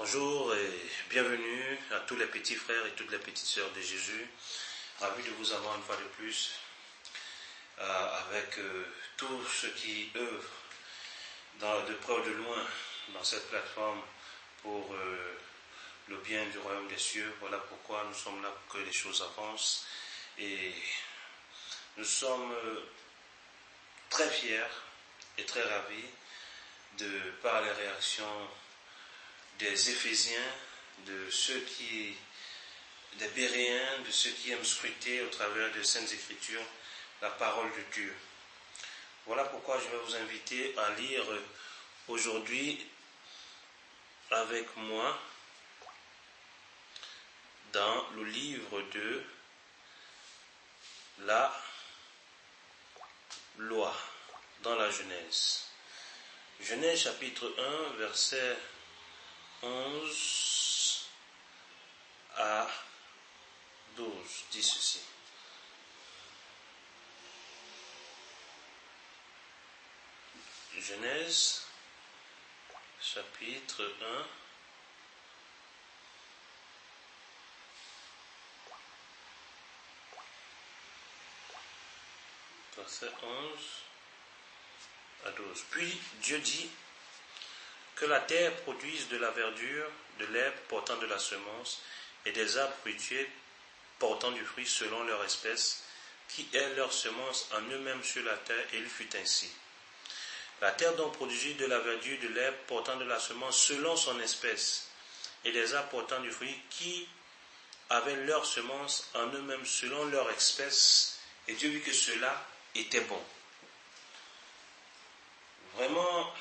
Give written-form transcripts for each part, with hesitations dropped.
Bonjour et bienvenue à tous les petits frères et toutes les petites sœurs de Jésus. Ravi de vous avoir une fois de plus avec tous ceux qui œuvrent de près ou de loin dans cette plateforme pour le bien du royaume des cieux. Voilà pourquoi nous sommes là pour que les choses avancent. Et nous sommes très fiers et très ravis par les réactions des Éphésiens, des Béréens, de ceux qui aiment scruter au travers des Saintes Écritures la parole de Dieu. Voilà pourquoi je vais vous inviter à lire aujourd'hui avec moi dans le livre de la loi, dans la Genèse. Genèse chapitre 1, verset 11 à 12, dit ceci. Genèse, chapitre 1, verset 11 à 12. Puis Dieu dit: que la terre produise de la verdure, de l'herbe portant de la semence, et des arbres fruitiers portant du fruit selon leur espèce, qui est leur semence en eux-mêmes sur la terre, et il fut ainsi. La terre donc produisit de la verdure, de l'herbe portant de la semence selon son espèce, et des arbres portant du fruit, qui avaient leur semence en eux-mêmes selon leur espèce, et Dieu vit que cela était bon. Vraiment,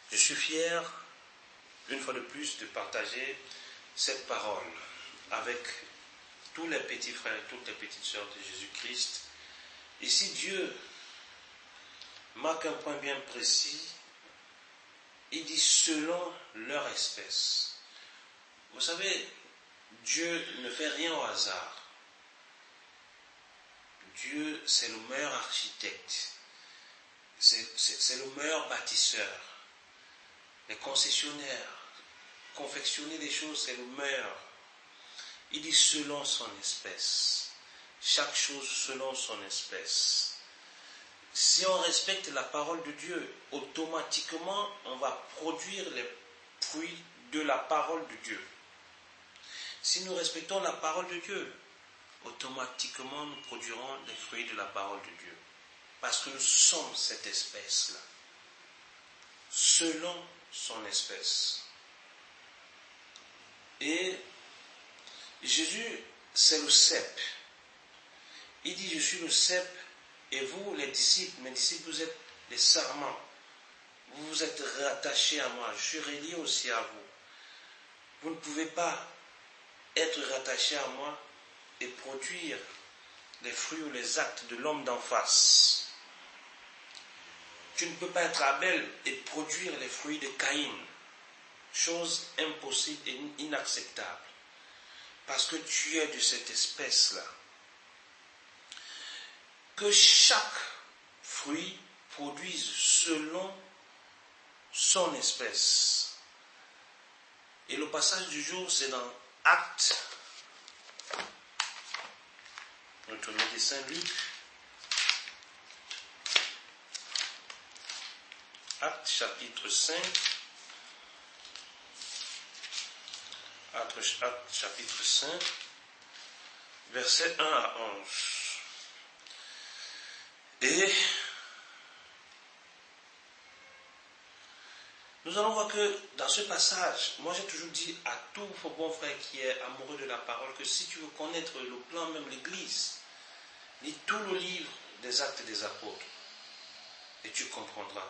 je suis fier, une fois de plus, de partager cette parole avec tous les petits frères et toutes les petites sœurs de Jésus-Christ. Ici, Dieu marque un point bien précis. Il dit selon leur espèce. Vous savez, Dieu ne fait rien au hasard. Dieu, c'est le meilleur architecte. C'est le meilleur bâtisseur. Les concessionnaires, confectionner des choses, c'est le meilleur. Il dit selon son espèce. Chaque chose selon son espèce. Si on respecte la parole de Dieu, automatiquement, on va produire les fruits de la parole de Dieu. Si nous respectons la parole de Dieu, automatiquement, nous produirons les fruits de la parole de Dieu. Parce que nous sommes cette espèce-là. Selon son espèce. Et Jésus, c'est le cep. Il dit: je suis le cep, et vous, les disciples, mes disciples, vous êtes les sarments. Vous vous êtes rattachés à moi. Je suis relié aussi à vous. Vous ne pouvez pas être rattachés à moi et produire les fruits ou les actes de l'homme d'en face. Tu ne peux pas être Abel et produire les fruits de Caïn. Chose impossible et inacceptable. Parce que tu es de cette espèce-là. Que chaque fruit produise selon son espèce. Et le passage du jour, c'est dans Actes, notre médecin Luc. Actes chapitre 5, Actes chapitre 5, versets 1 à 11. Et nous allons voir que dans ce passage, moi j'ai toujours dit à tout bon frère qui est amoureux de la parole que si tu veux connaître le plan, même l'Église, lis tout le livre des Actes des Apôtres et tu comprendras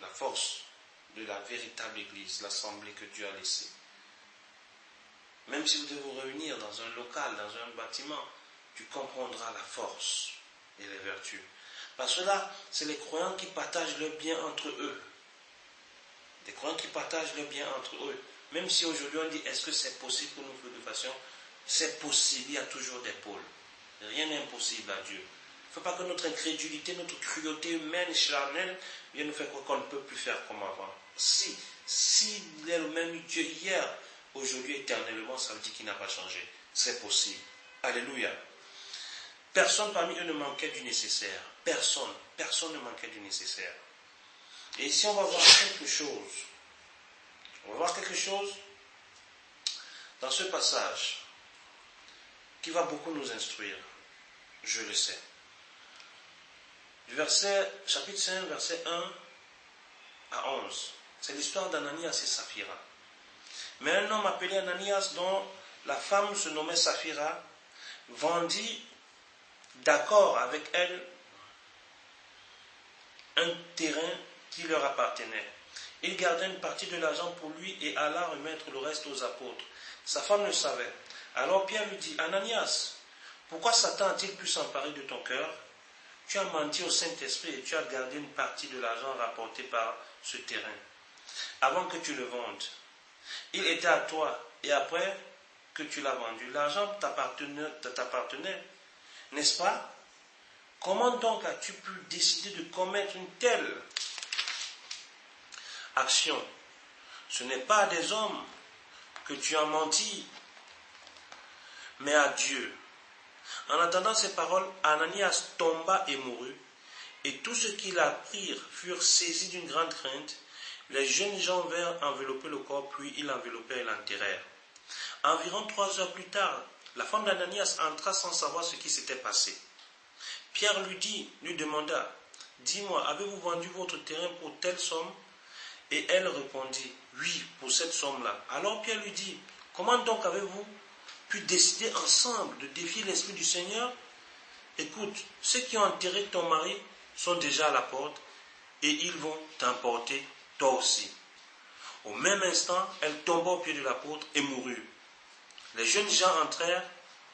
la force de la véritable Église, l'assemblée que Dieu a laissée. Même si vous devez vous réunir dans un local, dans un bâtiment, tu comprendras la force et les vertus. Parce que là, c'est les croyants qui partagent le bien entre eux. Des croyants qui partagent le bien entre eux. Même si aujourd'hui on dit, est-ce que c'est possible pour nous de façon? C'est possible, il y a toujours des pôles. Rien n'est impossible à Dieu. ne faut pas que notre incrédulité, notre cruauté humaine, charnelle, vienne nous faire croire qu'on ne peut plus faire comme avant. Si il est le même Dieu hier, aujourd'hui, éternellement, ça veut dire qu'il n'a pas changé. C'est possible. Alléluia. Personne parmi eux ne manquait du nécessaire. Personne ne manquait du nécessaire. Et ici, on va voir quelque chose. On va voir quelque chose dans ce passage qui va beaucoup nous instruire. Je le sais. Du chapitre 5, verset 1 à 11. C'est l'histoire d'Ananias et Saphira. Mais un homme appelé Ananias, dont la femme se nommait Saphira, vendit d'accord avec elle un terrain qui leur appartenait. Il gardait une partie de l'argent pour lui et alla remettre le reste aux apôtres. Sa femme le savait. Alors Pierre lui dit, Ananias, pourquoi Satan a-t-il pu s'emparer de ton cœur? Tu as menti au Saint-Esprit et tu as gardé une partie de l'argent rapporté par ce terrain, avant que tu le vendes. Il était à toi, et après que tu l'as vendu, l'argent t'appartenait, n'est-ce pas? Comment donc as-tu pu décider de commettre une telle action? Ce n'est pas à des hommes que tu as menti, mais à Dieu. En entendant ces paroles, Ananias tomba et mourut, et tous ceux qui l'apprirent furent saisis d'une grande crainte. Les jeunes gens vinrent envelopper le corps, puis ils l'enveloppèrent et l'enterrèrent. Environ 3 heures plus tard, la femme d'Ananias entra sans savoir ce qui s'était passé. Pierre lui demanda, « Dis-moi, avez-vous vendu votre terrain pour telle somme ?» Et elle répondit, « Oui, pour cette somme-là. » Alors Pierre lui dit, « Comment donc avez-vous pu décider ensemble de défier l'Esprit du Seigneur? Écoute, ceux qui ont enterré ton mari sont déjà à la porte et ils vont t'emporter toi aussi. » Au même instant, elle tomba aux pieds de l'apôtre et mourut. Les jeunes gens entrèrent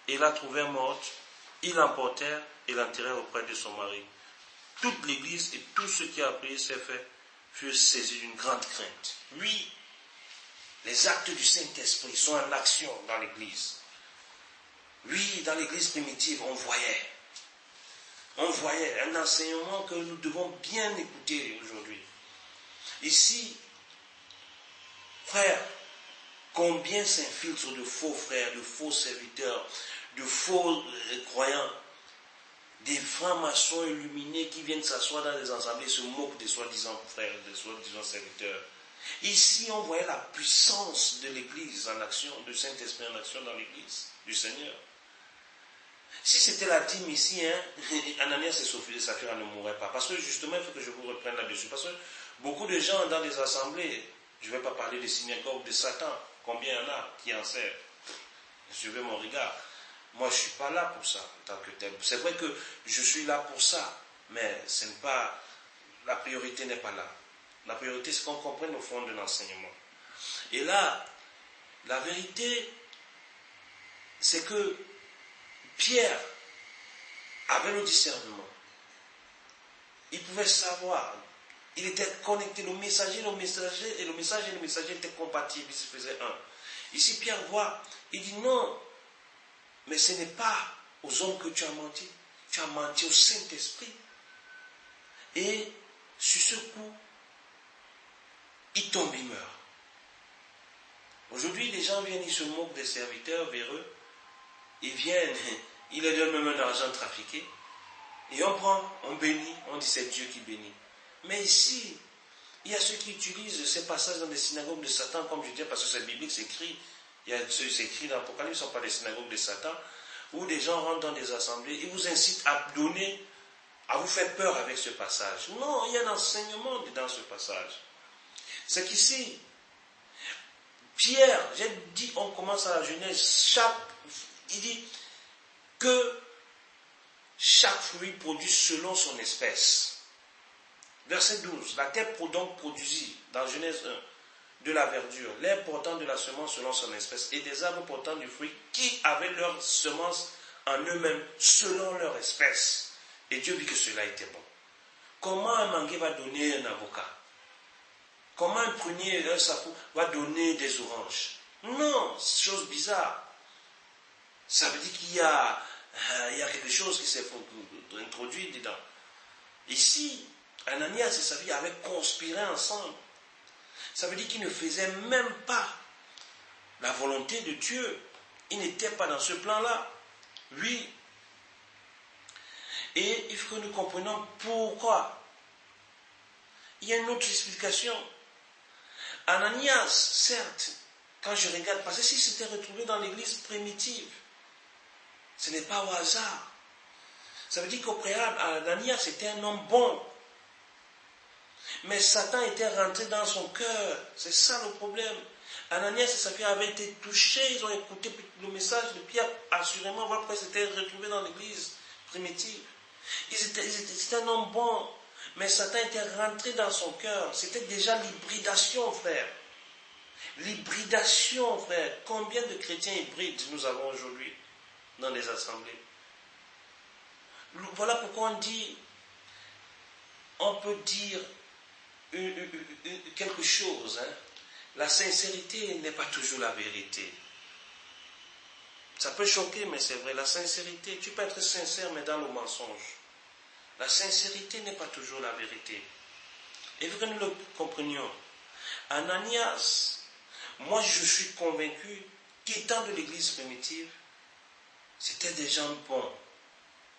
et la trouvèrent morte. Ils l'emportèrent et l'enterrèrent auprès de son mari. Toute l'église et tous ceux qui apprirent ces faits furent saisis d'une grande crainte. Oui, les actes du Saint-Esprit sont en action dans l'église. Oui, dans l'église primitive, on voyait un enseignement que nous devons bien écouter aujourd'hui. Ici, frères, combien s'infiltrent de faux frères, de faux serviteurs, de faux croyants, des francs-maçons illuminés qui viennent s'asseoir dans les assemblées et se moquent des soi-disant frères, des soi-disant serviteurs. Ici, on voyait la puissance de l'église en action, du Saint-Esprit en action dans l'église du Seigneur. Si c'était la dîme ici, Ananias et Saphira ne mourraient pas. Parce que justement, il faut que je vous reprenne là-dessus. Parce que beaucoup de gens dans des assemblées, je ne vais pas parler des synagogues de Satan, combien il y en a qui en servent? Suivez mon regard. Moi, je ne suis pas là pour ça, en tant que tel. C'est vrai que je suis là pour ça, mais ce n'est pas, la priorité n'est pas là. La priorité, c'est qu'on comprenne au fond de l'enseignement. Et là, la vérité, c'est que Pierre avait le discernement. Il pouvait savoir. Il était connecté. Le messager étaient compatibles. Il se faisait un. Ici, Pierre voit. Il dit non. Mais ce n'est pas aux hommes que tu as menti. Tu as menti au Saint-Esprit. Et sur ce coup, il tombe, il meurt. Aujourd'hui, les gens viennent, ils se moquent des serviteurs vers eux. Ils viennent, ils leur donnent même un argent trafiqué. Et on prend, on bénit, on dit c'est Dieu qui bénit. Mais ici, il y a ceux qui utilisent ces passages dans des synagogues de Satan, comme je dis, parce que c'est biblique, c'est écrit. C'est écrit dans l'Apocalypse, ce ne sont pas des synagogues de Satan, où des gens rentrent dans des assemblées et vous incitent à donner, à vous faire peur avec ce passage. Non, il y a un enseignement dans ce passage. C'est qu'ici, Pierre, j'ai dit, on commence à la Genèse, il dit que chaque fruit produit selon son espèce. Verset 12, la terre donc produisit, dans Genèse 1, de la verdure, l'herbe portant de la semence selon son espèce, et des arbres portant du fruit qui avaient leur semence en eux-mêmes selon leur espèce. Et Dieu vit que cela était bon. Comment un manguier va donner un avocat? Comment un prunier, un sapou va donner des oranges? Non, chose bizarre. Ça veut dire qu'il y a il y a quelque chose qui s'est introduit dedans. Ici, Ananias et Saphira avaient conspiré ensemble. Ça veut dire qu'ils ne faisaient même pas la volonté de Dieu. Ils n'étaient pas dans ce plan-là. Oui. Et il faut que nous comprenions pourquoi. Il y a une autre explication. Ananias, certes, quand je regarde, parce que s'il s'était retrouvé dans l'église primitive, ce n'est pas au hasard. Ça veut dire qu'au préalable, Ananias était un homme bon. Mais Satan était rentré dans son cœur. C'est ça le problème. Ananias et Saphira avaient été touchés, ils ont écouté le message de Pierre, assurément, voilà pourquoi ils s'étaient retrouvés dans l'église primitive. C'était un homme bon, mais Satan était rentré dans son cœur. C'était déjà l'hybridation, frère. L'hybridation, frère. Combien de chrétiens hybrides nous avons aujourd'hui dans les assemblées? Voilà pourquoi on peut dire quelque chose. Hein. La sincérité n'est pas toujours la vérité. Ça peut choquer, mais c'est vrai. La sincérité, tu peux être sincère, mais dans le mensonge. La sincérité n'est pas toujours la vérité. Et il faut que nous le comprenions. Ananias, moi je suis convaincu qu'étant de l'église primitive, c'était des gens bons.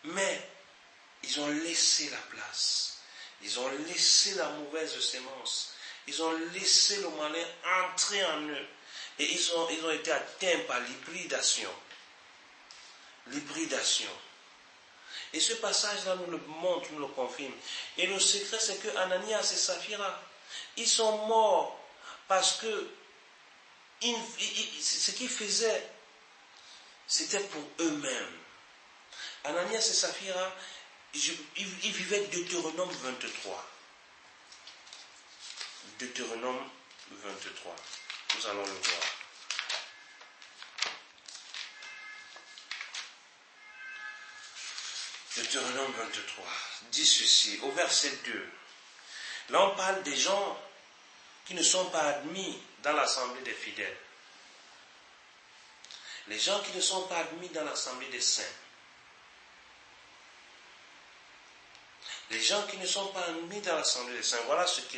Mais ils ont laissé la place. Ils ont laissé la mauvaise sémence. Ils ont laissé le malin entrer en eux. Et ils ont été atteints par l'hybridation. L'hybridation. Et ce passage-là nous le montre, nous le confirme. Et le secret, c'est que Ananias et Saphira, ils sont morts parce que ce qu'ils faisaient, c'était pour eux-mêmes. Ananias et Saphira, ils vivaient Deutéronome 23. Deutéronome 23. Nous allons le voir. Deutéronome 23 dit ceci, au verset 2. Là, on parle des gens qui ne sont pas admis dans l'assemblée des fidèles. Les gens qui ne sont pas admis dans l'assemblée des saints. Les gens qui ne sont pas admis dans l'assemblée des saints. Voilà ce que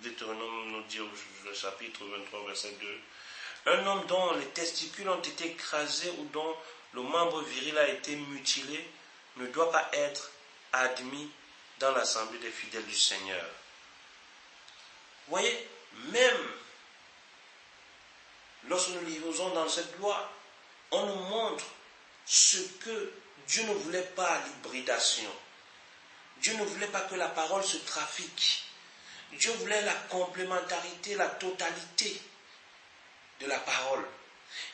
Deutéronome nous dit au chapitre 23, verset 2. Un homme dont les testicules ont été écrasés ou dont le membre viril a été mutilé ne doit pas être admis dans l'assemblée des fidèles du Seigneur. Vous voyez, même lorsque nous lisons dans cette loi, on nous montre ce que Dieu ne voulait pas, l'hybridation. Dieu ne voulait pas que la parole se trafique. Dieu voulait la complémentarité, la totalité de la parole.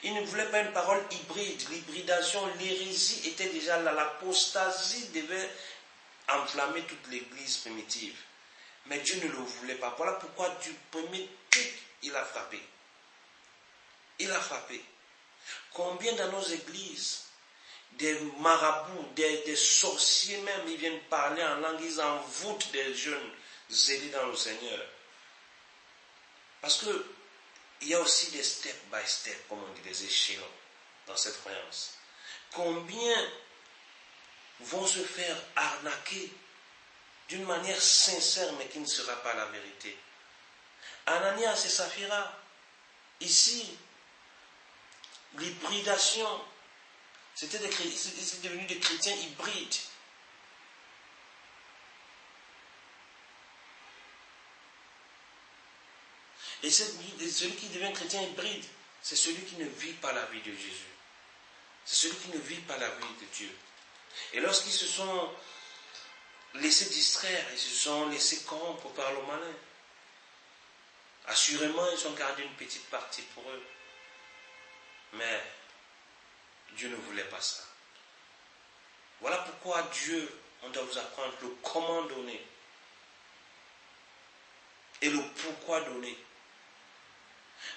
Il ne voulait pas une parole hybride. L'hybridation, l'hérésie était déjà là. L'apostasie devait enflammer toute l'église primitive. Mais Dieu ne le voulait pas. Voilà pourquoi du premier clic, il a frappé. Il a frappé. Combien dans nos églises, des marabouts, des sorciers même, ils viennent parler en langue, ils envoûtent des jeunes zélés dans le Seigneur. Parce que il y a aussi des step by step, comme on dit, des échelons dans cette croyance. Combien vont se faire arnaquer d'une manière sincère, mais qui ne sera pas la vérité. Ananias et Saphira, ici, l'hybridation, c'est devenu des chrétiens hybrides. Et celui qui devient chrétien hybride, c'est celui qui ne vit pas la vie de Jésus. C'est celui qui ne vit pas la vie de Dieu. Et lorsqu'ils se sont laissés distraire, ils se sont laissés corrompre par le malin, assurément, ils ont gardé une petite partie pour eux. Mais Dieu ne voulait pas ça. Voilà pourquoi Dieu, on doit vous apprendre le comment donner et le pourquoi donner.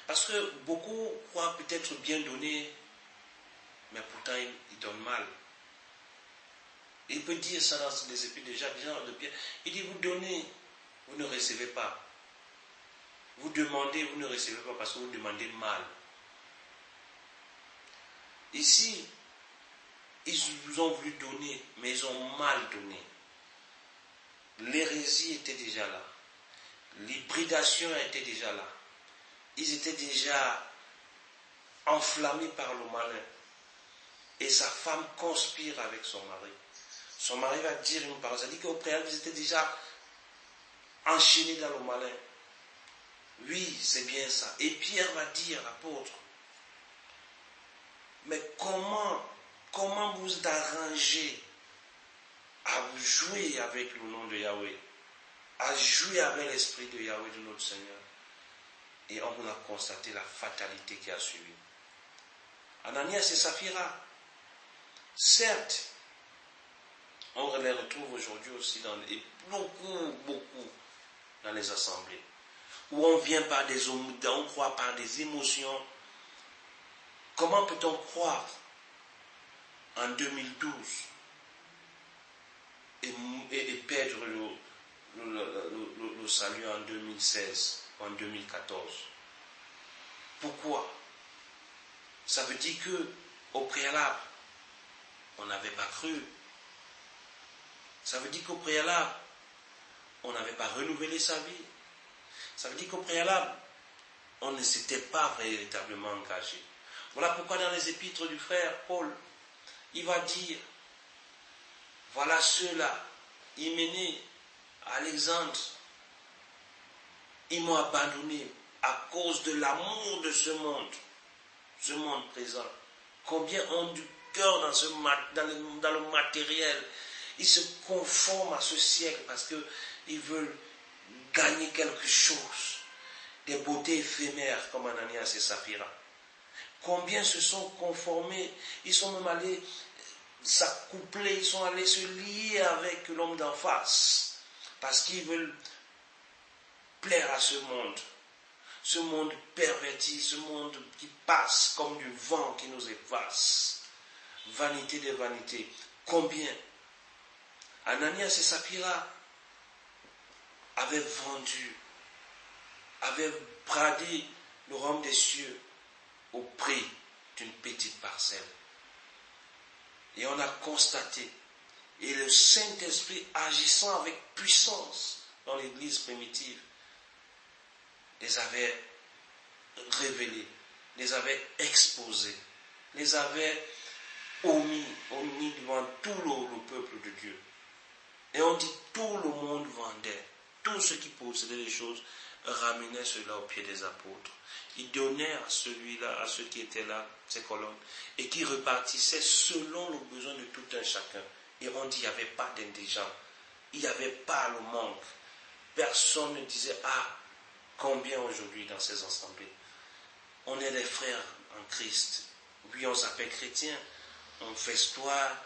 Parce que beaucoup croient peut-être bien donner, mais pourtant ils donnent mal. Il peut dire ça dans les épîtres de Jacques, genre de Pierre. Il dit, vous donnez, vous ne recevez pas. Vous demandez, vous ne recevez pas parce que vous demandez mal. Ici, Ils vous ont voulu donner, mais ils ont mal donné. L'hérésie était déjà là. L'hybridation était déjà là. Ils étaient déjà enflammés par le malin. Et sa femme conspire avec son mari. Son mari va dire une parole. Ça dit qu'au préalable, ils étaient déjà enchaînés dans le malin. Oui, c'est bien ça. Et Pierre va dire, l'apôtre, mais comment vous êtes arrangé à jouer avec le nom de Yahweh, à jouer avec l'esprit de Yahweh, de notre Seigneur? Et on a constaté la fatalité qui a suivi. Ananias et Saphira, certes, on les retrouve aujourd'hui aussi beaucoup dans les assemblées, où on vient par on croit par des émotions. Comment peut-on croire en 2012 et perdre le salut en 2016 ou en 2014? Pourquoi? Ça veut dire qu'au préalable, on n'avait pas cru. Ça veut dire qu'au préalable, on n'avait pas renouvelé sa vie. Ça veut dire qu'au préalable, on ne s'était pas véritablement engagé. Voilà pourquoi dans les épîtres du frère Paul, il va dire, voilà ceux-là, Hyménée, Alexandre, ils m'ont abandonné à cause de l'amour de ce monde présent. Combien ont du cœur dans le matériel. Ils se conforment à ce siècle parce qu'ils veulent gagner quelque chose. Des beautés éphémères comme Ananias et Saphira. Combien se sont conformés, ils sont même allés s'accoupler, ils sont allés se lier avec l'homme d'en face. Parce qu'ils veulent plaire à ce monde perverti, ce monde qui passe comme du vent qui nous efface. Vanité des vanités. Combien Ananias et Saphira avaient vendu, avaient bradé le royaume des cieux au prix d'une petite parcelle. Et on a constaté, et le Saint-Esprit agissant avec puissance dans l'église primitive, les avait révélés, les avait exposés, les avait omis devant tout le peuple de Dieu. Et on dit tout le monde vendait, tous ceux qui possédaient les choses ramenaient cela au pied des apôtres. Ils donnaient à celui-là, à ceux qui étaient là, ces colonnes, et qui repartissaient selon le besoin de tout un chacun. Et on dit qu'il n'y avait pas d'indigents, il n'y avait pas le manque. Personne ne disait, combien aujourd'hui dans ces assemblées? On est des frères en Christ. Oui, on s'appelle chrétien, on festoie,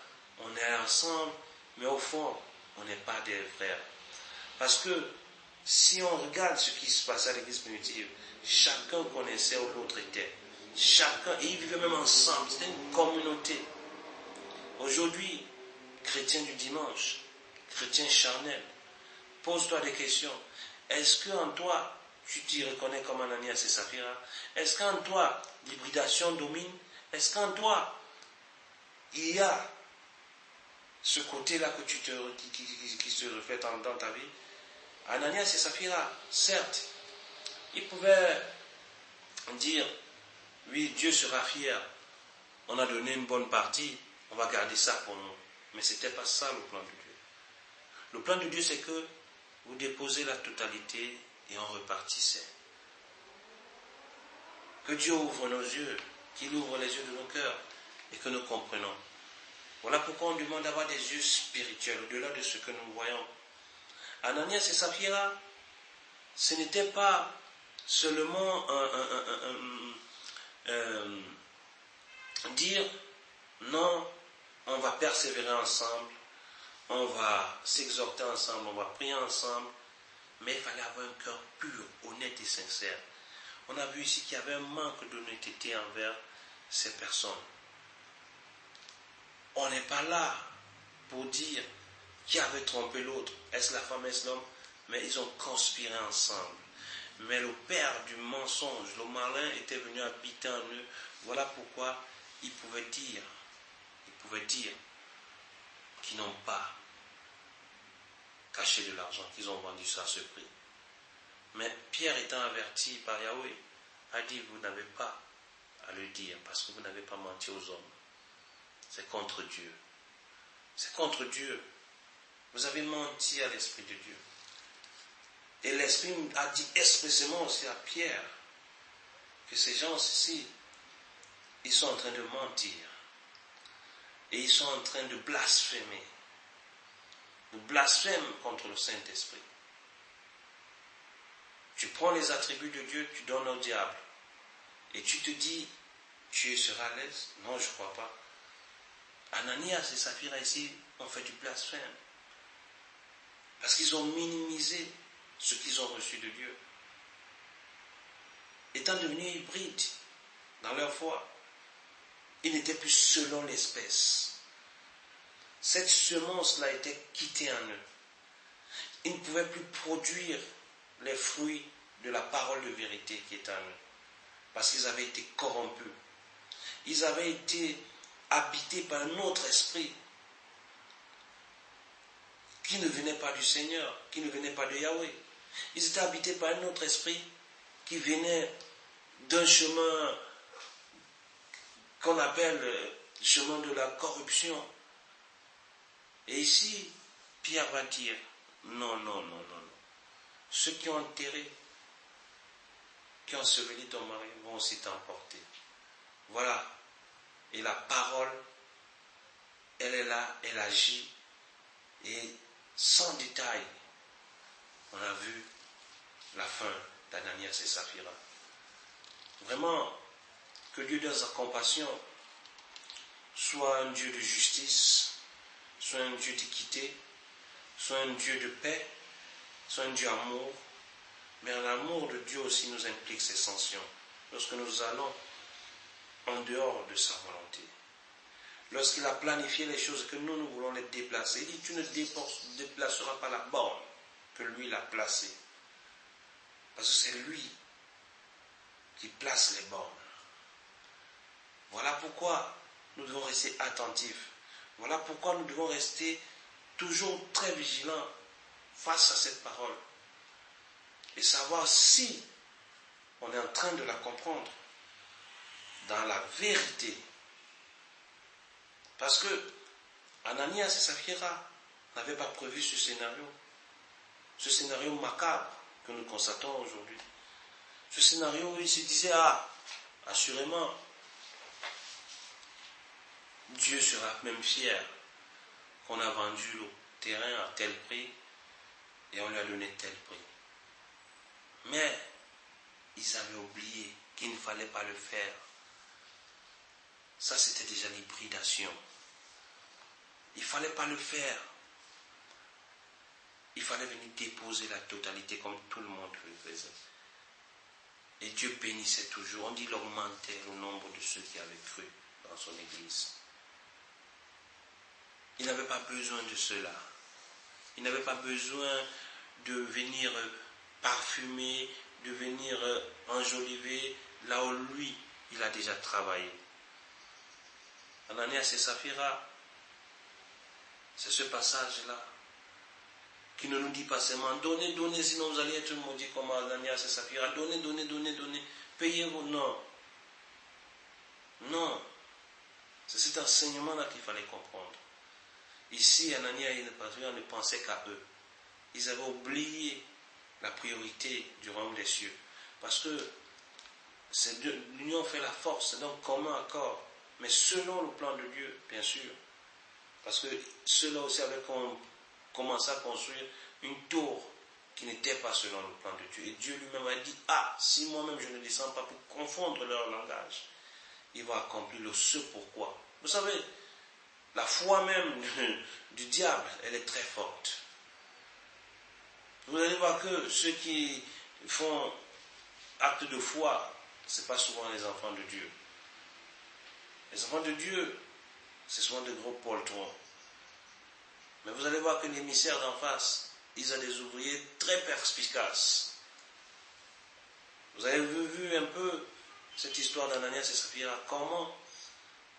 on est ensemble, mais au fond, on n'est pas des frères. Parce que si on regarde ce qui se passait à l'église primitive, chacun connaissait où l'autre était. Chacun, et ils vivaient même ensemble, c'était une communauté. Aujourd'hui, chrétien du dimanche, chrétien charnel, pose-toi des questions. Est-ce qu'en toi, tu t'y reconnais comme Ananias et Saphira? Est-ce qu'en toi, l'hybridation domine? Est-ce qu'en toi, il y a ce côté-là qui se reflète dans ta vie? Ananias et Saphira, certes, ils pouvaient dire, oui, Dieu sera fier, on a donné une bonne partie, on va garder ça pour nous. Mais ce n'était pas ça le plan de Dieu. Le plan de Dieu, c'est que vous déposez la totalité et on repartissait. Que Dieu ouvre nos yeux, qu'il ouvre les yeux de nos cœurs et que nous comprenons. Voilà pourquoi on demande d'avoir des yeux spirituels au-delà de ce que nous voyons. Ananias et Saphira, ce n'était pas seulement dire non, on va persévérer ensemble, on va s'exhorter ensemble, on va prier ensemble, mais il fallait avoir un cœur pur, honnête et sincère. On a vu ici qu'il y avait un manque d'honnêteté envers ces personnes. On n'est pas là pour dire qui avait trompé l'autre, est-ce la femme, est-ce l'homme, mais ils ont conspiré ensemble. Mais le père du mensonge, le malin, était venu habiter en eux. Voilà pourquoi ils pouvaient dire pouvaient dire qu'ils n'ont pas caché de l'argent, qu'ils ont vendu ça à ce prix. Mais Pierre étant averti par Yahweh, a dit, vous n'avez pas à le dire parce que vous n'avez pas menti aux hommes. C'est contre Dieu. C'est contre Dieu. Vous avez menti à l'Esprit de Dieu. Et l'Esprit a dit expressément aussi à Pierre que ces gens-ci, ils sont en train de mentir. Et ils sont en train de blasphémer. Ils blasphèment contre le Saint-Esprit. Tu prends les attributs de Dieu, tu donnes au diable. Et tu te dis, tu seras à l'aise? Non, je ne crois pas. Ananias et Saphira ici ont fait du blasphème. Parce qu'ils ont minimisé ce qu'ils ont reçu de Dieu. Étant devenus hybrides dans leur foi, ils n'étaient plus selon l'espèce. Cette semence-là était quittée en eux. Ils ne pouvaient plus produire les fruits de la parole de vérité qui est en eux. Parce qu'ils avaient été corrompus. Ils avaient été habités par un autre esprit qui ne venait pas du Seigneur, qui ne venait pas de Yahweh. Ils étaient habités par un autre esprit qui venait d'un chemin qu'on appelle le chemin de la corruption. Et ici, Pierre va dire, non. Ceux qui ont enterré, qui ont enseveli ton mari vont aussi t'emporter. Voilà. Et la parole, elle est là, elle agit. Et sans détail, on a vu la fin d'Ananias et Saphira. Vraiment, que Dieu dans sa compassion soit un Dieu de justice, soit un Dieu d'équité, soit un Dieu de paix, soit un Dieu d'amour. Mais l'amour de Dieu aussi nous implique ses sanctions. Lorsque nous allons en dehors de sa volonté. Lorsqu'il a planifié les choses que nous voulons les déplacer, il dit, tu ne déplaceras pas la borne que lui l'a placée. Parce que c'est lui qui place les bornes. Voilà pourquoi nous devons rester attentifs. Voilà pourquoi nous devons rester toujours très vigilants face à cette parole. Et savoir si on est en train de la comprendre dans la vérité. Parce que Ananias et Saphira n'avaient pas prévu ce scénario macabre que nous constatons aujourd'hui. Ce scénario où ils se disaient, assurément, Dieu sera même fier qu'on a vendu le terrain à tel prix et on lui a donné tel prix. Mais ils avaient oublié qu'il ne fallait pas le faire. Ça, c'était déjà l'hybridation. Il ne fallait pas le faire. Il fallait venir déposer la totalité comme tout le monde le faisait. Et Dieu bénissait toujours. On dit qu'il augmentait le nombre de ceux qui avaient cru dans son église. Il n'avait pas besoin de cela. Il n'avait pas besoin de venir parfumer, de venir enjoliver là où lui, il a déjà travaillé. Ananias et Saphira, c'est ce passage-là qui ne nous dit pas seulement donnez, sinon vous allez être maudits comme Ananias et Saphira. Donnez, payez-vous. Non. C'est cet enseignement-là qu'il fallait comprendre. Ici, Ananias et Saphira ne pensaient qu'à eux. Ils avaient oublié la priorité du royaume des cieux. Parce que l'union fait la force, c'est donc commun accord. Mais selon le plan de Dieu, bien sûr. Parce que ceux-là aussi avaient commencé à construire une tour qui n'était pas selon le plan de Dieu. Et Dieu lui-même a dit, si moi-même je ne descends pas pour confondre leur langage, il va accomplir le ce pourquoi. Vous savez, la foi même du diable, elle est très forte. Vous allez voir que ceux qui font acte de foi, ce n'est pas souvent les enfants de Dieu. Les enfants de Dieu, c'est souvent de gros poltrons. Mais vous allez voir que l'émissaire d'en face, ils ont des ouvriers très perspicaces. Vous avez vu un peu cette histoire d'Ananias et Saphira, comment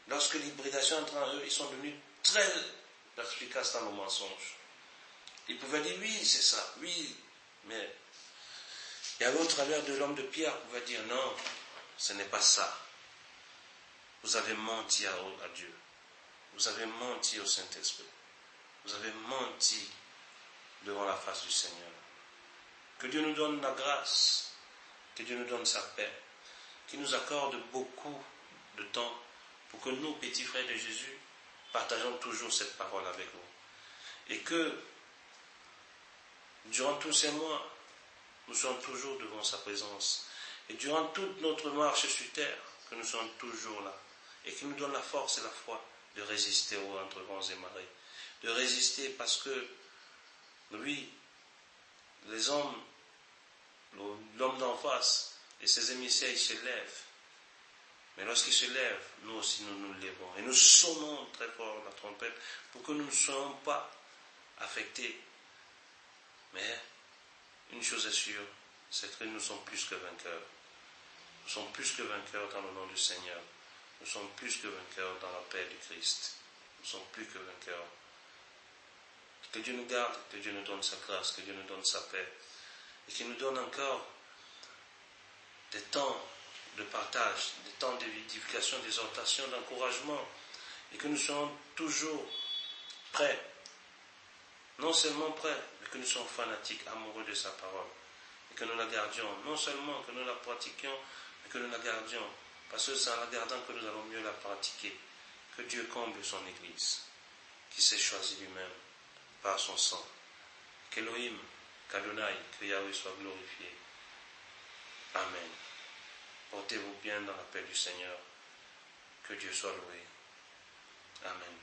lorsque l'hybridation entre eux, ils sont devenus très efficaces dans le mensonge. Ils pouvaient dire oui, c'est ça, oui, mais il y avait au travers de l'homme de Pierre qui pouvait dire non, ce n'est pas ça. Vous avez menti à Dieu. Vous avez menti au Saint-Esprit. Vous avez menti devant la face du Seigneur. Que Dieu nous donne la grâce, que Dieu nous donne sa paix, qu'il nous accorde beaucoup de temps pour que nous, petits frères de Jésus, partageons toujours cette parole avec vous. Et que, durant tous ces mois, nous sommes toujours devant sa présence. Et durant toute notre marche sur terre, que nous sommes toujours là. Et qu'il nous donne la force et la foi de résister aux entre vents et marées. De résister parce que, lui, les hommes, l'homme d'en face et ses émissaires, ils se lèvent. Mais lorsqu'ils se lèvent, nous aussi nous nous lèvons. Et nous sonnons très fort la trompette pour que nous ne soyons pas affectés. Mais une chose est sûre, c'est que nous sommes plus que vainqueurs. Nous sommes plus que vainqueurs dans le nom du Seigneur. Nous sommes plus que vainqueurs dans la paix du Christ. Nous sommes plus que vainqueurs. Que Dieu nous garde, que Dieu nous donne sa grâce, que Dieu nous donne sa paix. Et qu'il nous donne encore des temps de partage, des temps d'édification, d'exhortation, d'encouragement. Et que nous soyons toujours prêts. Non seulement prêts, mais que nous soyons fanatiques, amoureux de sa parole. Et que nous la gardions. Non seulement que nous la pratiquions, mais que nous la gardions. Parce que c'est en la gardant que nous allons mieux la pratiquer. Que Dieu comble son Église, qui s'est choisi lui-même par son sang. Qu'Elohim, qu'Adonai, que Yahweh soit glorifié. Amen. Portez-vous bien dans la paix du Seigneur. Que Dieu soit loué. Amen.